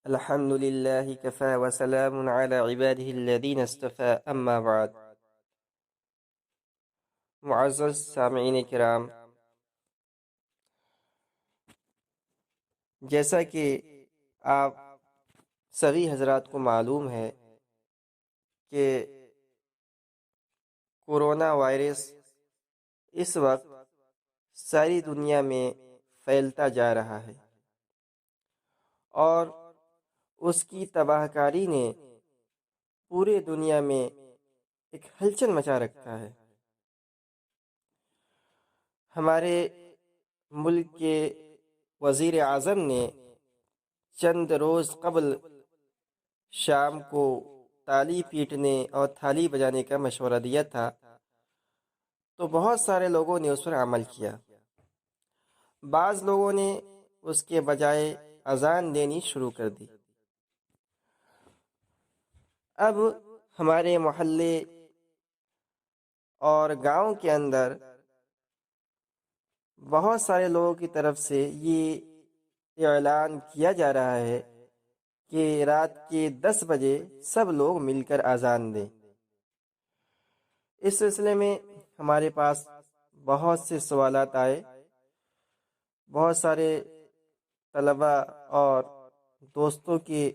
الحمد لله كفى وسلام على عباده الذين اصطفى اما بعد۔ معزز سامعین کرام، جیسا کہ آپ سبھی حضرات کو معلوم ہے کہ کورونا وائرس اس وقت ساری دنیا میں پھیلتا جا رہا ہے اور اس کی تباہ کاری نے پورے دنیا میں ایک ہلچل مچا رکھا ہے۔ ہمارے ملک کے وزیر اعظم نے چند روز قبل شام کو تالی پیٹنے اور تھالی بجانے کا مشورہ دیا تھا، تو بہت سارے لوگوں نے اس پر عمل کیا۔ بعض لوگوں نے اس کے بجائے اذان دینی شروع کر دی۔ اب ہمارے محلے اور گاؤں کے اندر بہت سارے لوگوں کی طرف سے یہ اعلان کیا جا رہا ہے کہ رات کے 10 بجے سب لوگ مل کر اذان دیں۔ اس سلسلے میں ہمارے پاس بہت سے سوالات آئے، بہت سارے طلبہ اور دوستوں کے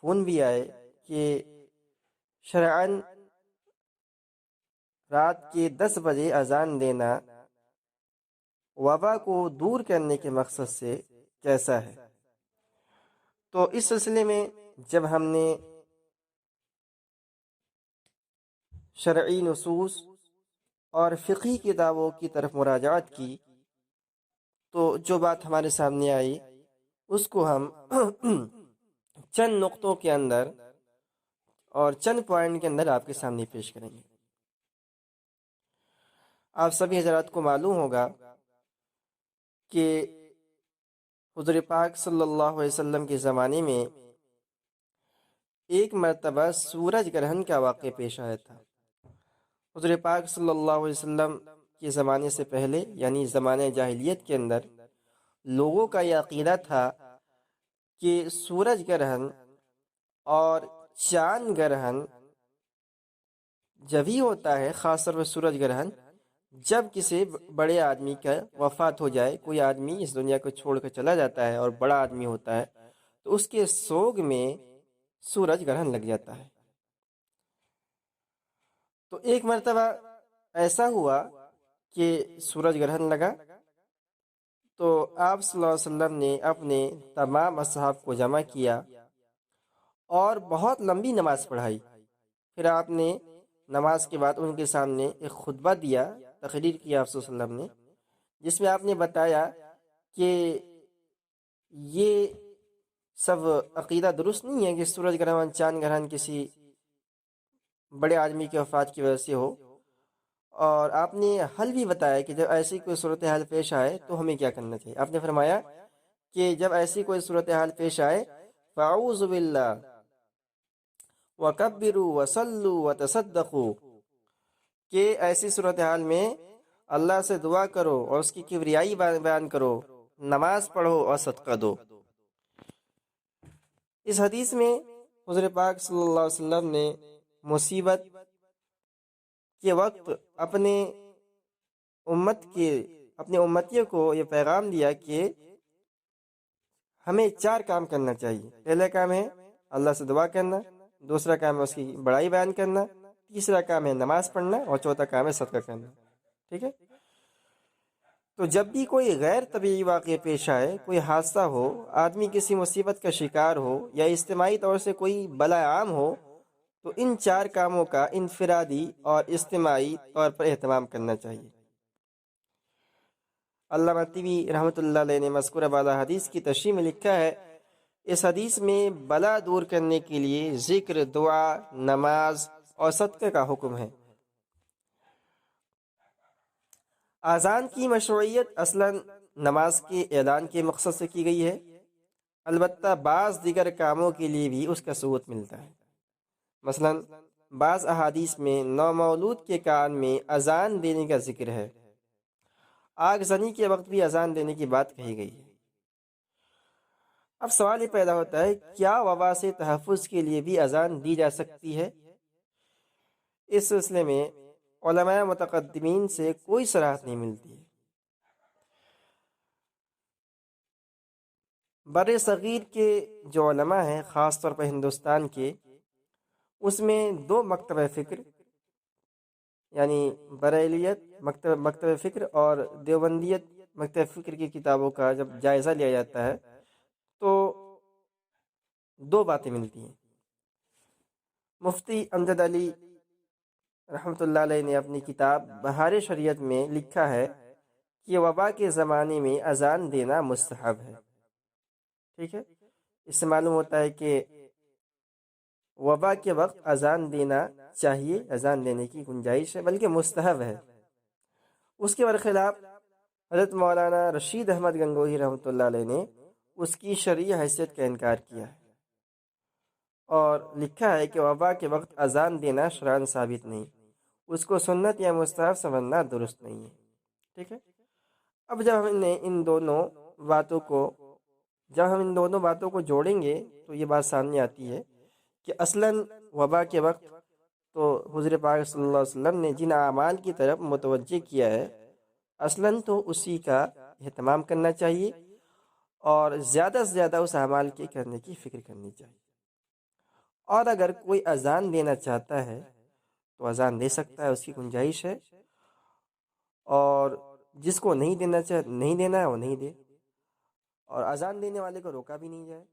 فون بھی آئے کہ شرعاً رات کے 10 بجے اذان دینا وبا کو دور کرنے کے مقصد سے کیسا ہے۔ تو اس سلسلے میں جب ہم نے شرعی نصوص اور فقہی کتابوں کی طرف مراجعت کی تو جو بات ہمارے سامنے آئی اس کو ہم چند نقطوں کے اندر اور چند پوائنٹ کے اندر آپ کے سامنے پیش کریں گے۔ آپ سبھی حضرات کو معلوم ہوگا کہ حضور پاک صلی اللہ علیہ وسلم کے زمانے میں ایک مرتبہ سورج گرہن کا واقعہ پیش آیا تھا۔ حضور پاک صلی اللہ علیہ وسلم کے زمانے سے پہلے یعنی زمانہ جاہلیت کے اندر لوگوں کا یہ عقیدہ تھا کہ سورج گرہن اور چاند گرہن جب ہی ہوتا ہے، خاص طور پر سورج گرہن جب کسی بڑے آدمی کا وفات ہو جائے، کوئی آدمی اس دنیا کو چھوڑ کر چلا جاتا ہے اور بڑا آدمی ہوتا ہے تو اس کے سوگ میں سورج گرہن لگ جاتا ہے۔ تو ایک مرتبہ ایسا ہوا کہ سورج گرہن لگا تو آپ صلی اللہ علیہ وسلم نے اپنے تمام اصحاب کو جمع کیا اور بہت لمبی نماز پڑھائی۔ پھر آپ نے نماز کے بعد ان کے سامنے ایک خطبہ دیا، تقریر کیا آپ صلی اللہ علیہ وسلم نے، جس میں آپ نے بتایا کہ یہ سب عقیدہ درست نہیں ہے کہ سورج گرہن چاند گرہن کسی بڑے آدمی کی وفات کی وجہ سے ہو، اور آپ نے حل بھی بتایا کہ جب ایسی کوئی صورتحال پیش آئے تو ہمیں کیا کرنا چاہیے۔ آپ نے فرمایا کہ جب ایسی کوئی صورتحال پیش آئے فَأَعُوذُ بِاللَّهِ وَكَبِّرُوا وَصَلُّوا وَتَصَدَّقُوا، کہ ایسی صورتحال میں اللہ سے دعا کرو اور اس کی کبریائی بیان کرو، نماز پڑھو اور صدقہ دو۔ اس حدیث میں حضور پاک صلی اللہ علیہ وسلم نے مصیبت کے وقت اپنے امتیوں کو یہ پیغام دیا کہ ہمیں 4 کام کرنا چاہیے۔ پہلا کام ہے اللہ سے دعا کرنا، دوسرا کام ہے اس کی بڑائی بیان کرنا، تیسرا کام ہے نماز پڑھنا اور چوتھا کام ہے صدقہ کرنا۔ ٹھیک ہے؟ تو جب بھی کوئی غیر طبیعی واقعہ پیش آئے، کوئی حادثہ ہو، آدمی کسی مصیبت کا شکار ہو یا اجتماعی طور سے کوئی بلا عام ہو، تو ان 4 کاموں کا انفرادی اور اجتماعی طور پر اہتمام کرنا چاہیے۔ علامہ طبی رحمۃ اللہ علیہ نے مذکورہ بالا حدیث کی تشریح میں لکھا ہے، اس حدیث میں بلا دور کرنے کے لیے ذکر، دعا، نماز اور صدقہ کا حکم ہے۔ اذان کی مشروعیت اصلاً نماز کے اعلان کے مقصد سے کی گئی ہے، البتہ بعض دیگر کاموں کے لیے بھی اس کا ثبوت ملتا ہے۔ مثلاً بعض احادیث میں نومولود کے کان میں اذان دینے کا ذکر ہے، آگ زنی کے وقت بھی اذان دینے کی بات کہی گئی ہے۔ اب سوال یہ پیدا ہوتا ہے، کیا وبا سے تحفظ کے لیے بھی اذان دی جا سکتی ہے؟ اس سلسلے میں علماء متقدمین سے کوئی صراحت نہیں ملتی ہے۔ بر صغیر کے جو علماء ہیں، خاص طور پر ہندوستان کے، اس میں دو مکتبہ فکر، یعنی بریلیت مکتبہ فکر اور دیوبندیت مکتبہ فکر کی کتابوں کا جب جائزہ لیا جاتا ہے تو دو باتیں ملتی ہیں۔ مفتی امجد علی رحمۃ اللہ علیہ نے اپنی کتاب بہار شریعت میں لکھا ہے کہ وبا کے زمانے میں اذان دینا مستحب ہے۔ ٹھیک ہے، اس سے معلوم ہوتا ہے کہ وبا کے وقت اذان دینا چاہیے، اذان دینے کی گنجائش ہے، بلکہ مستحب ہے۔ اس کے برخلاف حضرت مولانا رشید احمد گنگوہی رحمۃ اللہ علیہ نے اس کی شرعی حیثیت کا انکار کیا ہے اور لکھا ہے کہ وبا کے وقت اذان دینا شرعاً ثابت نہیں، اس کو سنت یا مستحب سمجھنا درست نہیں ہے۔ ٹھیک ہے، اب جب ہم نے ان دونوں باتوں کو جوڑیں گے تو یہ بات سامنے آتی ہے کہ اصلاً وبا کے وقت تو حضور پاک صلی اللہ علیہ وسلم نے جن اعمال کی طرف متوجہ کیا ہے، اصلاً تو اسی کا اہتمام کرنا چاہیے اور زیادہ سے زیادہ اس اعمال کے کرنے کی فکر کرنی چاہیے۔ اور اگر کوئی اذان دینا چاہتا ہے تو اذان دے سکتا ہے، اس کی گنجائش ہے، اور جس کو نہیں دینا ہے وہ نہیں دے، اور اذان دینے والے کو روکا بھی نہیں جائے۔